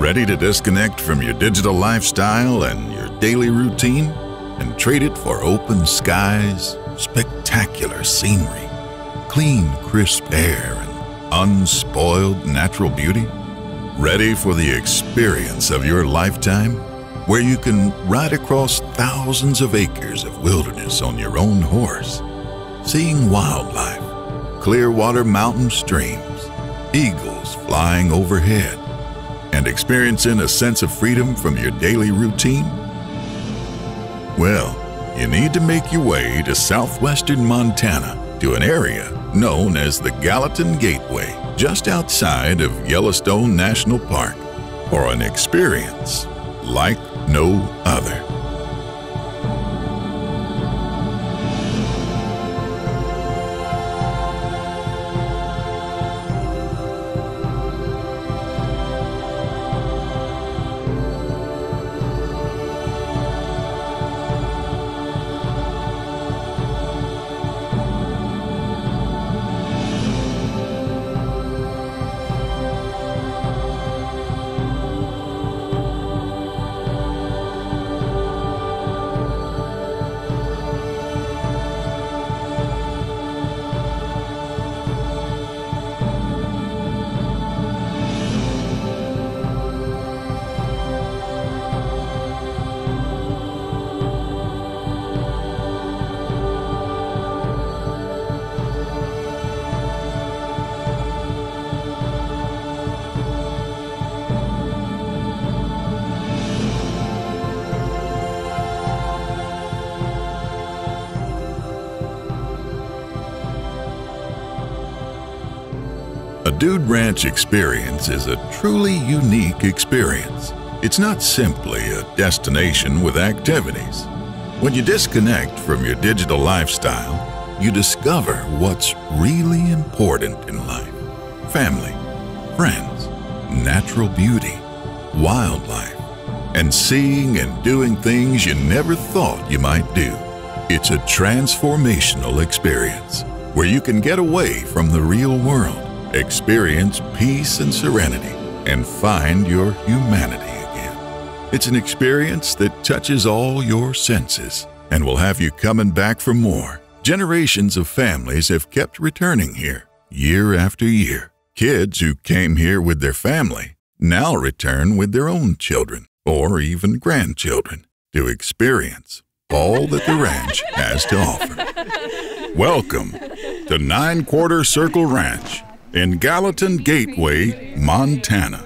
Ready to disconnect from your digital lifestyle and your daily routine and trade it for open skies, spectacular scenery, clean, crisp air, and unspoiled natural beauty? Ready for the experience of your lifetime, where you can ride across thousands of acres of wilderness on your own horse, seeing wildlife, clear water mountain streams, eagles flying overhead, and experiencing a sense of freedom from your daily routine? Well, you need to make your way to southwestern Montana to an area known as the Gallatin Gateway, just outside of Yellowstone National Park, for an experience like no other. A Dude Ranch experience is a truly unique experience. It's not simply a destination with activities. When you disconnect from your digital lifestyle, you discover what's really important in life: family, friends, natural beauty, wildlife, and seeing and doing things you never thought you might do. It's a transformational experience where you can get away from the real world, experience peace and serenity, and find your humanity again. It's an experience that touches all your senses and will have you coming back for more. Generations of families have kept returning here, year after year. Kids who came here with their family now return with their own children or even grandchildren to experience all that the ranch has to offer. Welcome to 9 Quarter Circle Ranch in Gallatin Gateway, Montana.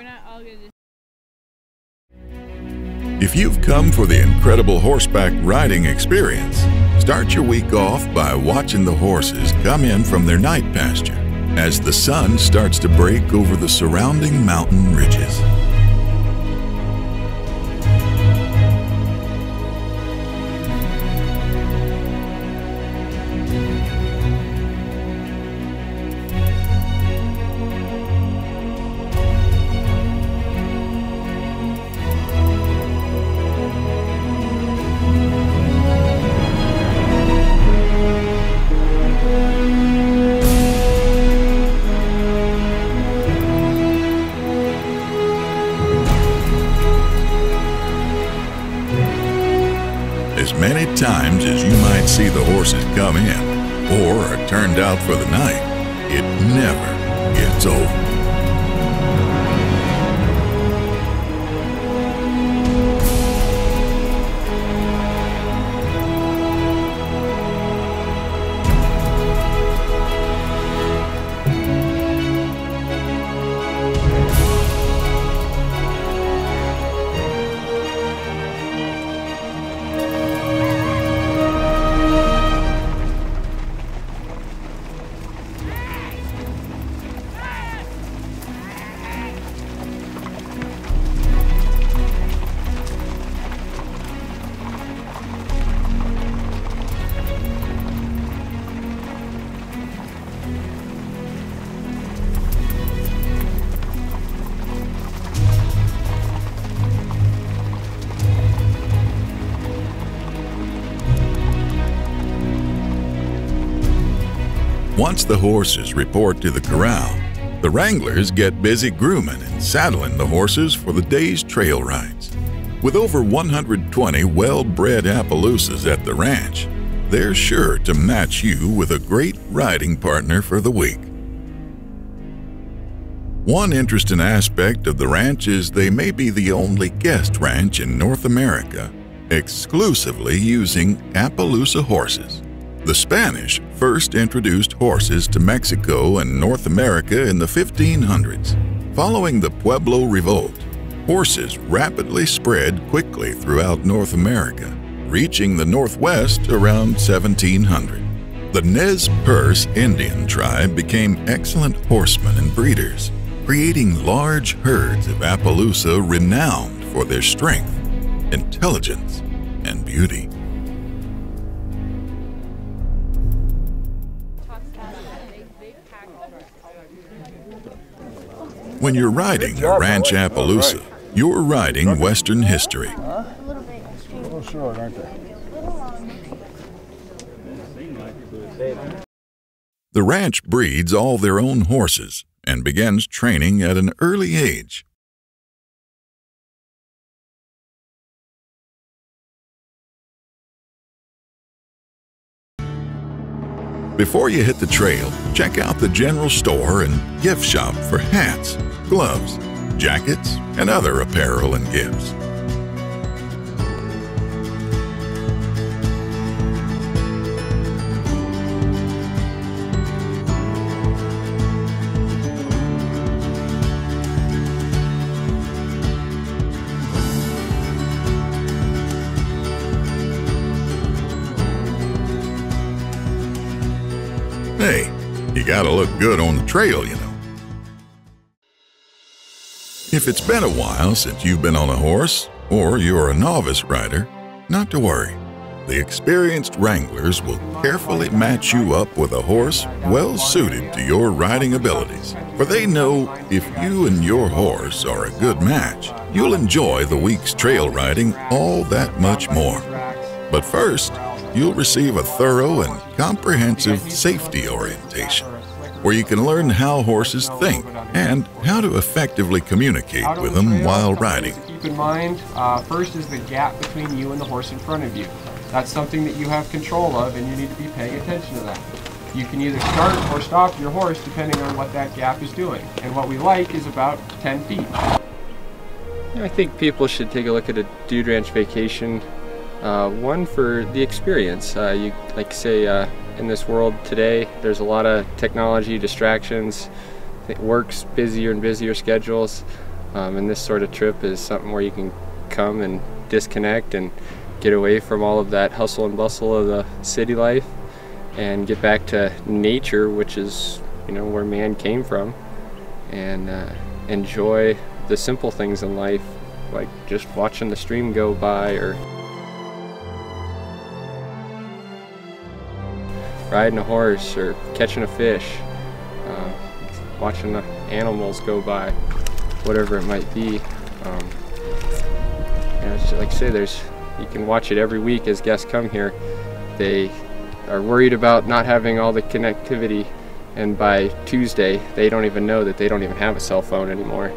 If you've come for the incredible horseback riding experience, start your week off by watching the horses come in from their night pasture as the sun starts to break over the surrounding mountain ridges. As many times as you might see the horses come in or are turned out for the night, it never gets old. Once the horses report to the corral, The wranglers get busy grooming and saddling the horses for the day's trail rides. With over 120 well-bred Appaloosas at the ranch, they're sure to match you with a great riding partner for the week. One interesting aspect of the ranch is they may be the only guest ranch in North America exclusively using Appaloosa horses. The Spanish first introduced horses to Mexico and North America in the 1500s. Following the Pueblo Revolt, horses rapidly spread quickly throughout North America, reaching the Northwest around 1700. The Nez Perce Indian tribe became excellent horsemen and breeders, creating large herds of Appaloosa renowned for their strength, intelligence, and beauty. When you're riding a Ranch Appaloosa, you're riding Western history. A little short, aren't they? The ranch breeds all their own horses and begins training at an early age. Before you hit the trail, check out the general store and gift shop for hats, gloves, jackets, and other apparel and gifts. Hey, you gotta look good on the trail, you know. If it's been a while since you've been on a horse, or you're a novice rider, not to worry. The experienced wranglers will carefully match you up with a horse well suited to your riding abilities. For they know if you and your horse are a good match, you'll enjoy the week's trail riding all that much more. But first, you'll receive a thorough and comprehensive safety orientation, where you can learn how horses think and how to effectively communicate with them while riding. Keep in mind, first is the gap between you and the horse in front of you. That's something that you have control of, and you need to be paying attention to that. You can either start or stop your horse depending on what that gap is doing, and what we like is about 10 feet. I think people should take a look at a Dude Ranch vacation. One, for the experience. You like say in this world today, there's a lot of technology distractions. It works busier and busier schedules, and this sort of trip is something where you can come and disconnect and get away from all of that hustle and bustle of the city life and get back to nature, which is, you know, where man came from, and enjoy the simple things in life, like just watching the stream go by, or riding a horse, or catching a fish, watching the animals go by, whatever it might be. It's like I say, you can watch it every week as guests come here. They are worried about not having all the connectivity, and by Tuesday they don't even know that they don't even have a cell phone anymore.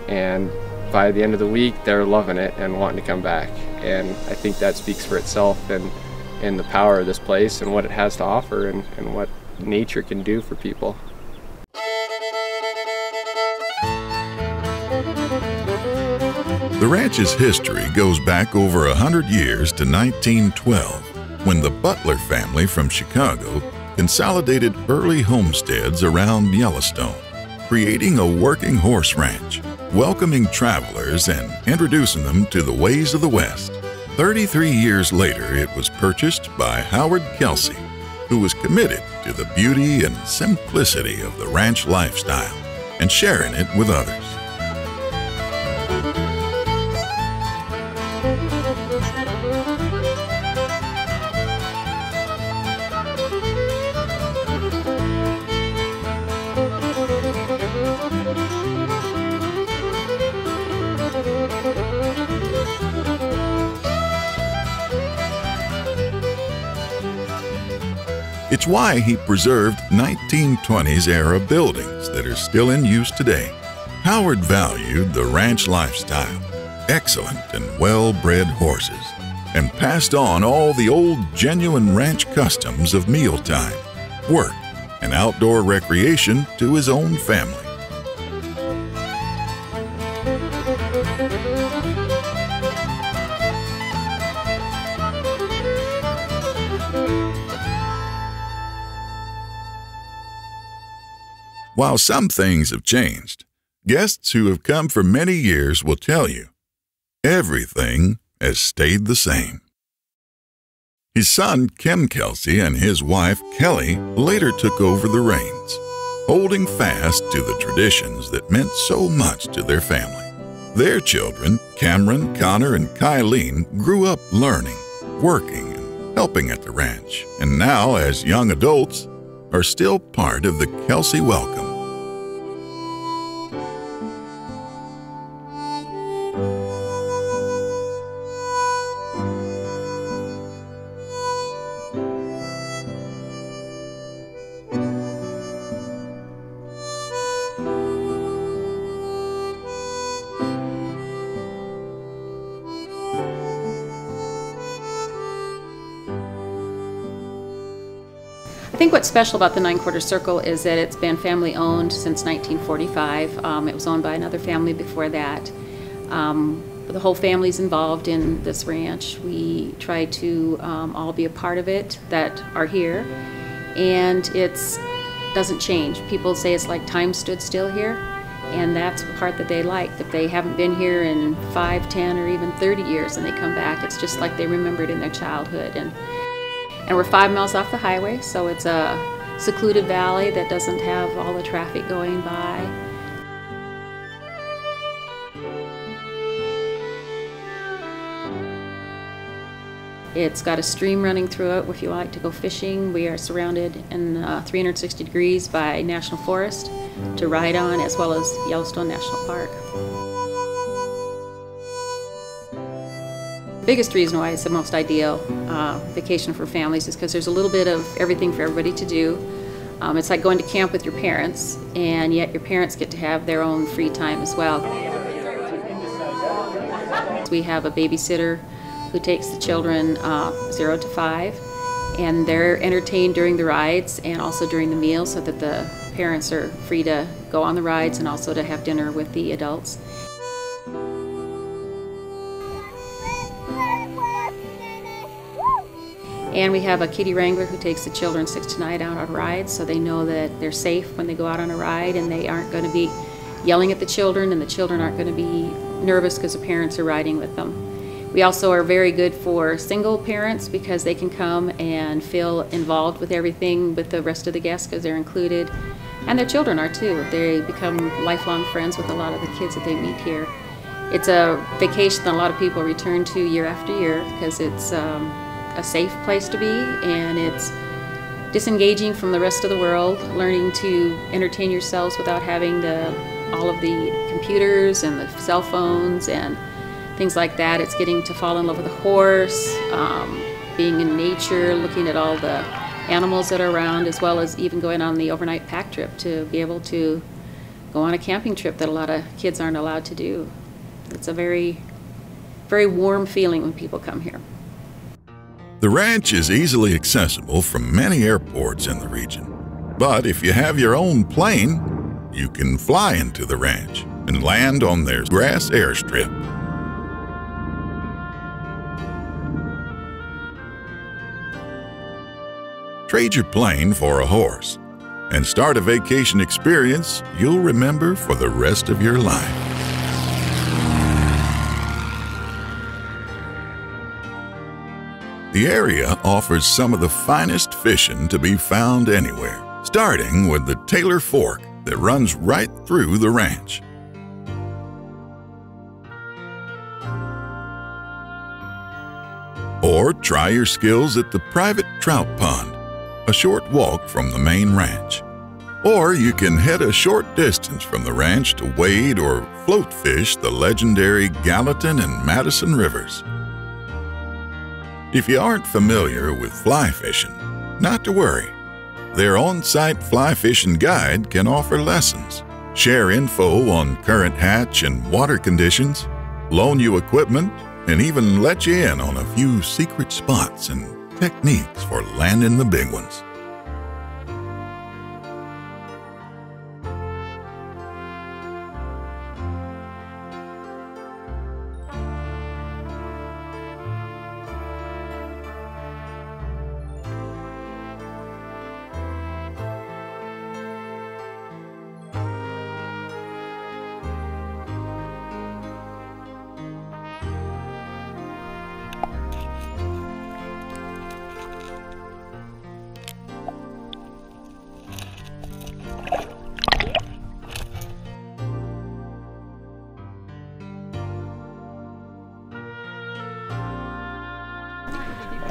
And by the end of the week, they're loving it and wanting to come back. And I think that speaks for itself, and the power of this place and what it has to offer, and what nature can do for people. The ranch's history goes back over 100 years to 1912, when the Butler family from Chicago consolidated early homesteads around Yellowstone, creating a working horse ranch, welcoming travelers and introducing them to the ways of the West. 33 years later, it was purchased by Howard Kelsey, who was committed to the beauty and simplicity of the ranch lifestyle and sharing it with others. It's why he preserved 1920s era buildings that are still in use today. Howard valued the ranch lifestyle, excellent and well-bred horses, and passed on all the old genuine ranch customs of mealtime, work, and outdoor recreation to his own family. While some things have changed, guests who have come for many years will tell you everything has stayed the same. His son, Kim Kelsey, and his wife, Kelly, later took over the reins, holding fast to the traditions that meant so much to their family. Their children, Cameron, Connor, and Kylene, grew up learning, working, and helping at the ranch, and now, as young adults, are still part of the Kelsey welcome. I think what's special about the Nine Quarter Circle is that it's been family owned since 1945. It was owned by another family before that. The whole family's involved in this ranch. We try to all be a part of it that are here, and it doesn't change. People say it's like time stood still here, and that's the part that they like. If they haven't been here in 5, 10, or even 30 years and they come back, it's just like they remembered in their childhood. And we're 5 miles off the highway, so it's a secluded valley that doesn't have all the traffic going by. It's got a stream running through it if you like to go fishing. We are surrounded in 360 degrees by National Forest to ride on, as well as Yellowstone National Park. The biggest reason why it's the most ideal vacation for families is because there's a little bit of everything for everybody to do. It's like going to camp with your parents, and yet your parents get to have their own free time as well. We have a babysitter who takes the children 0 to 5, and they're entertained during the rides and also during the meals, so that the parents are free to go on the rides and also to have dinner with the adults. And we have a kitty wrangler who takes the children 6 to 9 out on rides, so they know that they're safe when they go out on a ride, and they aren't going to be yelling at the children, and the children aren't going to be nervous because the parents are riding with them. We also are very good for single parents because they can come and feel involved with everything with the rest of the guests because they're included. And their children are too. They become lifelong friends with a lot of the kids that they meet here. It's a vacation that a lot of people return to year after year because it's a safe place to be, and it's disengaging from the rest of the world, learning to entertain yourselves without having all of the computers and the cell phones and things like that. It's getting to fall in love with a horse, being in nature, looking at all the animals that are around, as well as even going on the overnight pack trip to be able to go on a camping trip that a lot of kids aren't allowed to do. It's a very, very warm feeling when people come here. The ranch is easily accessible from many airports in the region. But if you have your own plane, you can fly into the ranch and land on their grass airstrip. Trade your plane for a horse and start a vacation experience you'll remember for the rest of your life. The area offers some of the finest fishing to be found anywhere, starting with the Taylor Fork that runs right through the ranch. Or try your skills at the private trout pond, a short walk from the main ranch. Or you can head a short distance from the ranch to wade or float fish the legendary Gallatin and Madison rivers. If you aren't familiar with fly fishing, not to worry. their on-site fly fishing guide can offer lessons, share info on current hatch and water conditions, loan you equipment, and even let you in on a few secret spots and techniques for landing the big ones.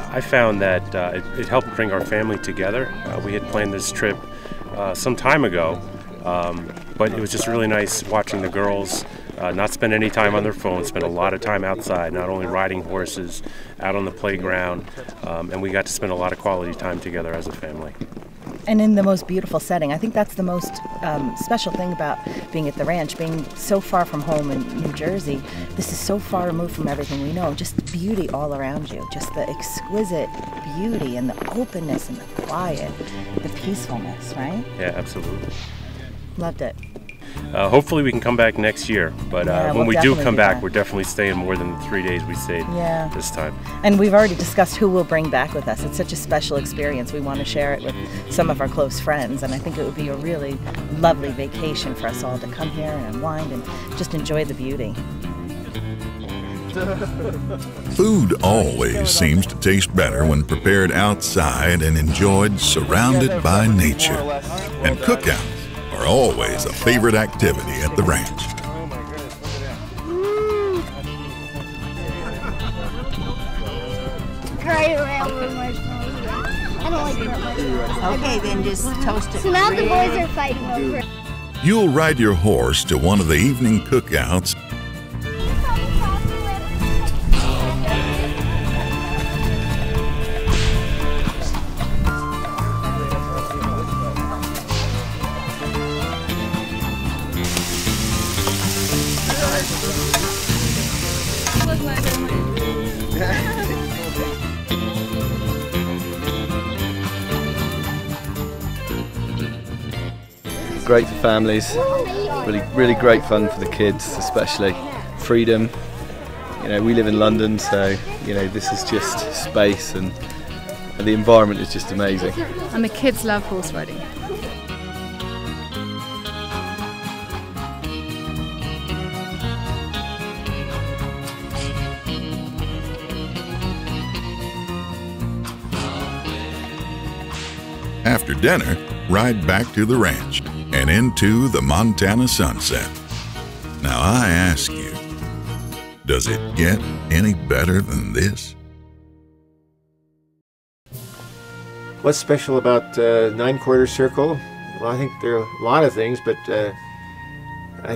I found that it helped bring our family together. We had planned this trip some time ago, but it was just really nice watching the girls not spend any time on their phones, spend a lot of time outside, not only riding horses, out on the playground, and we got to spend a lot of quality time together as a family. And in the most beautiful setting. I think that's the most special thing about being at the ranch, being so far from home in New Jersey. This is so far removed from everything we know. Just beauty all around you. Just the exquisite beauty and the openness and the quiet, the peacefulness, right? Yeah, absolutely. Loved it. Hopefully we can come back next year, but when we do come back, that. we're definitely staying more than the 3 days we stayed this time. And we've already discussed who we'll bring back with us. It's such a special experience. We want to share it with some of our close friends, and I think it would be a really lovely vacation for us all to come here and unwind and just enjoy the beauty. Food always seems to taste better when prepared outside and enjoyed surrounded by nature. And cookouts are always a favorite activity at the ranch. I don't like marshmallows. Okay, then just toast it. So now the boys are fighting over it. You'll ride your horse to one of the evening cookouts Great for families, really great fun for the kids, especially freedom. You know, we live in London, so you know this is just space, and the environment is just amazing. And the kids love horse riding. After dinner, ride back to the ranch and into the Montana sunset. Now I ask you, does it get any better than this? What's special about Nine-Quarter Circle? Well, I think there are a lot of things, but I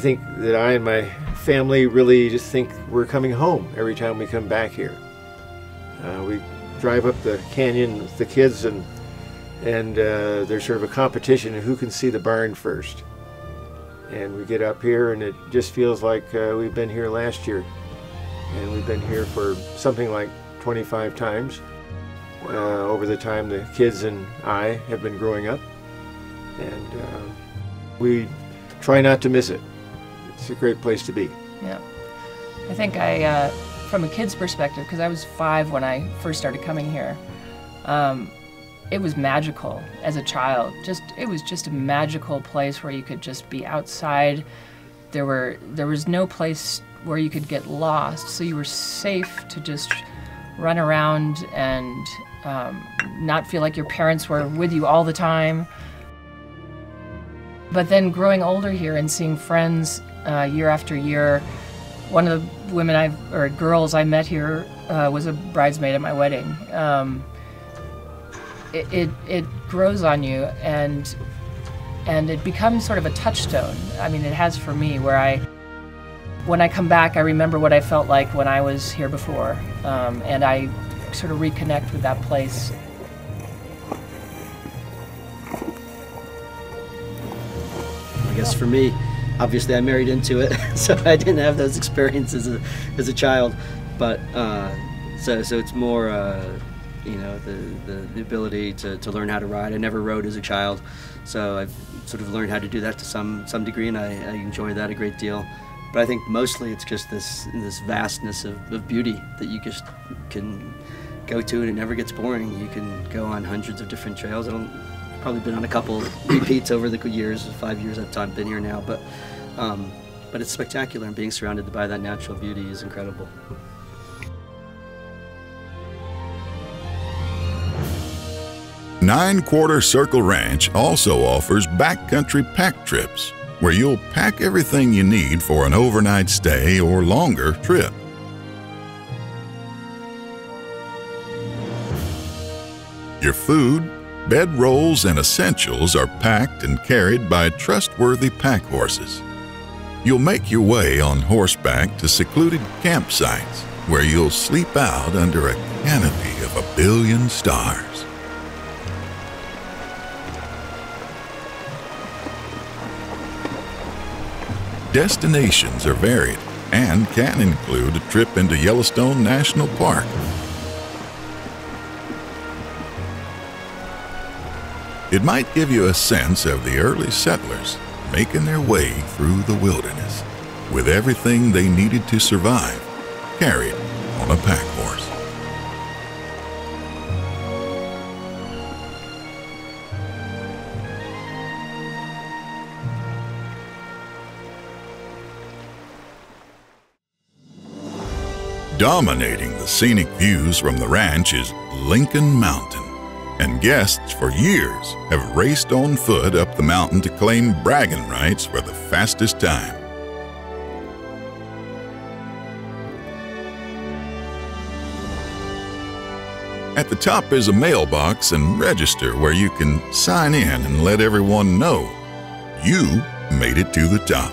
think that I and my family really just think we're coming home every time we come back here. We drive up the canyon with the kids, and there's sort of a competition of who can see the barn first. And we get up here and it just feels like we've been here last year. And we've been here for something like 25 times over the time the kids and I have been growing up. And we try not to miss it. It's a great place to be. Yeah. I think from a kid's perspective, because I was 5 when I first started coming here, it was magical as a child. It was just a magical place where you could just be outside. There was no place where you could get lost, so you were safe to just run around and not feel like your parents were with you all the time. But then growing older here and seeing friends year after year, one of the girls I met here was a bridesmaid at my wedding. It grows on you, and it becomes sort of a touchstone. I mean, it has for me, where when I come back, I remember what I felt like when I was here before, and I sort of reconnect with that place. guess for me, obviously I married into it, so I didn't have those experiences as a child. But so it's more, you know, the ability to learn how to ride. I never rode as a child, so I've sort of learned how to do that to some degree, and I enjoy that a great deal. But I think mostly it's just this vastness of beauty that you just can go to, and it never gets boring. You can go on hundreds of different trails. I've probably been on a couple repeats over the years, 5 years I've been here now, but it's spectacular, and being surrounded by that natural beauty is incredible. Nine-Quarter Circle Ranch also offers backcountry pack trips, where you'll pack everything you need for an overnight stay or longer trip. Your food, bedrolls, and essentials are packed and carried by trustworthy pack horses. You'll make your way on horseback to secluded campsites where you'll sleep out under a canopy of 1 billion stars. Destinations are varied and can include a trip into Yellowstone National Park. It might give you a sense of the early settlers making their way through the wilderness with everything they needed to survive carried on a pack horse. Dominating the scenic views from the ranch is Lincoln Mountain, and guests for years have raced on foot up the mountain to claim bragging rights for the fastest time. At the top is a mailbox and register where you can sign in and let everyone know you made it to the top.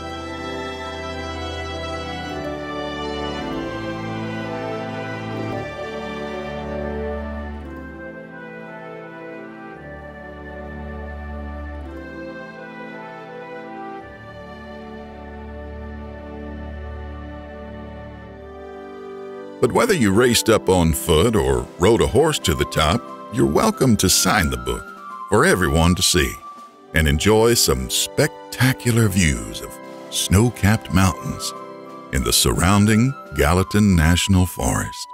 But whether you raced up on foot or rode a horse to the top, you're welcome to sign the book for everyone to see and enjoy some spectacular views of snow-capped mountains in the surrounding Gallatin National Forest.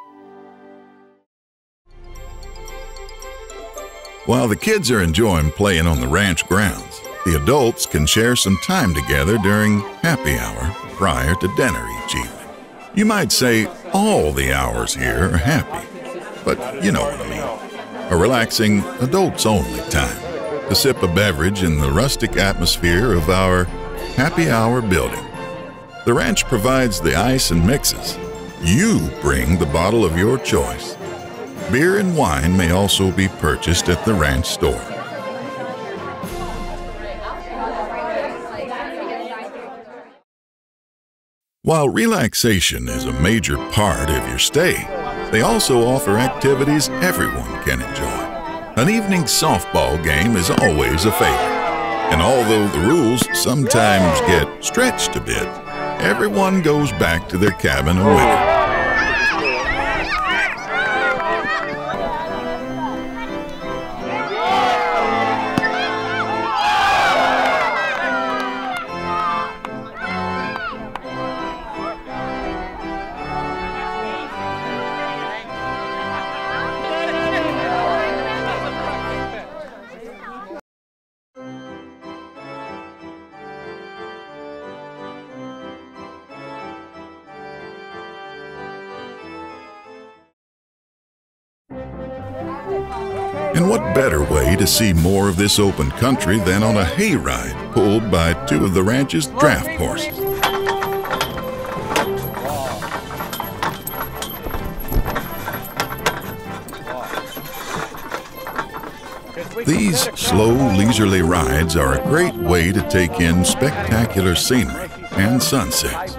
While the kids are enjoying playing on the ranch grounds, the adults can share some time together during happy hour prior to dinner each evening. You might say all the hours here are happy, but you know what I mean. A relaxing, adults-only time to sip a beverage in the rustic atmosphere of our happy hour building. The ranch provides the ice and mixes. You bring the bottle of your choice. Beer and wine may also be purchased at the ranch store. While relaxation is a major part of your stay, they also offer activities everyone can enjoy. An evening softball game is always a favorite, and although the rules sometimes get stretched a bit, everyone goes back to their cabin a winner. And what better way to see more of this open country than on a hayride pulled by two of the ranch's draft horses? These slow, leisurely rides are a great way to take in spectacular scenery and sunsets.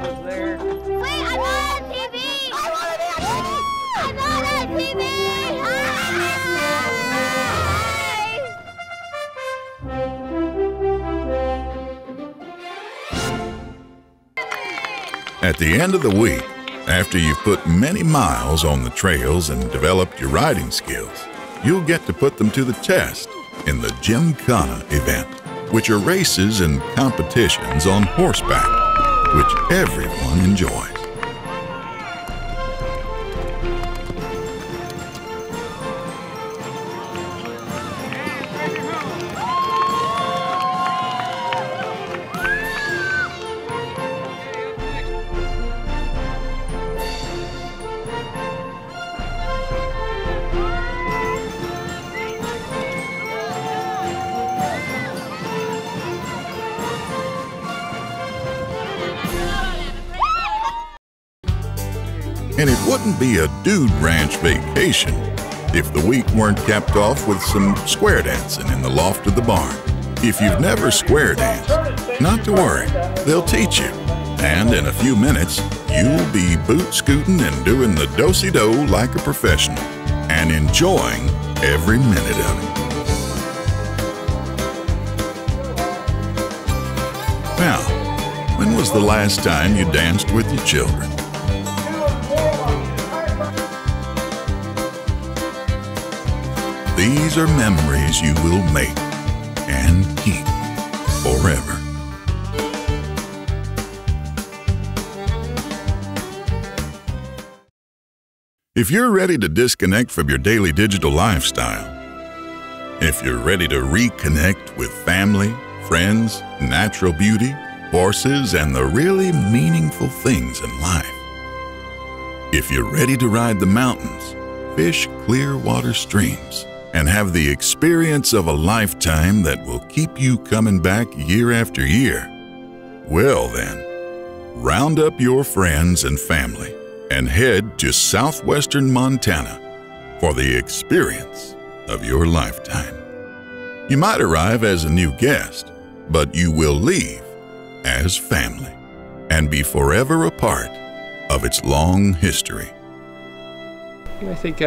At the end of the week, after you've put many miles on the trails and developed your riding skills, you'll get to put them to the test in the Gymkhana event, which are races and competitions on horseback, which everyone enjoys. And it wouldn't be a dude ranch vacation if the week weren't capped off with some square dancing in the loft of the barn. If you've never square danced, not to worry, they'll teach you. And in a few minutes, you'll be boot scooting and doing the do-si-do like a professional and enjoying every minute of it. Now, when was the last time you danced with your children? These are memories you will make and keep forever. If you're ready to disconnect from your daily digital lifestyle, if you're ready to reconnect with family, friends, natural beauty, horses, and the really meaningful things in life, if you're ready to ride the mountains, fish clear water streams, and have the experience of a lifetime that will keep you coming back year after year, well then, round up your friends and family and head to southwestern Montana for the experience of your lifetime. You might arrive as a new guest, but you will leave as family and be forever a part of its long history. I think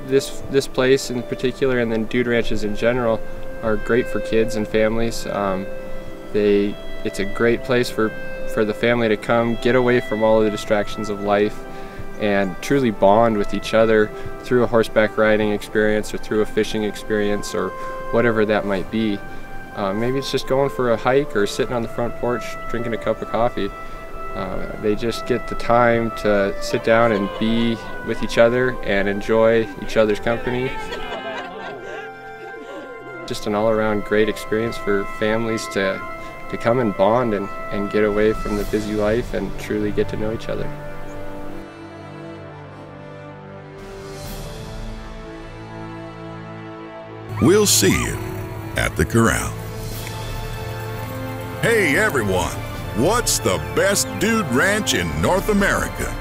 this place in particular, and then dude ranches in general, are great for kids and families. It's a great place for the family to come, get away from all of the distractions of life, and truly bond with each other through a horseback riding experience or through a fishing experience or whatever that might be. Maybe it's just going for a hike or sitting on the front porch drinking a cup of coffee. They just get the time to sit down and be with each other and enjoy each other's company. Just an all-around great experience for families to come and bond and get away from the busy life and truly get to know each other. We'll see you at the corral. Hey everyone! What's the best dude ranch in North America?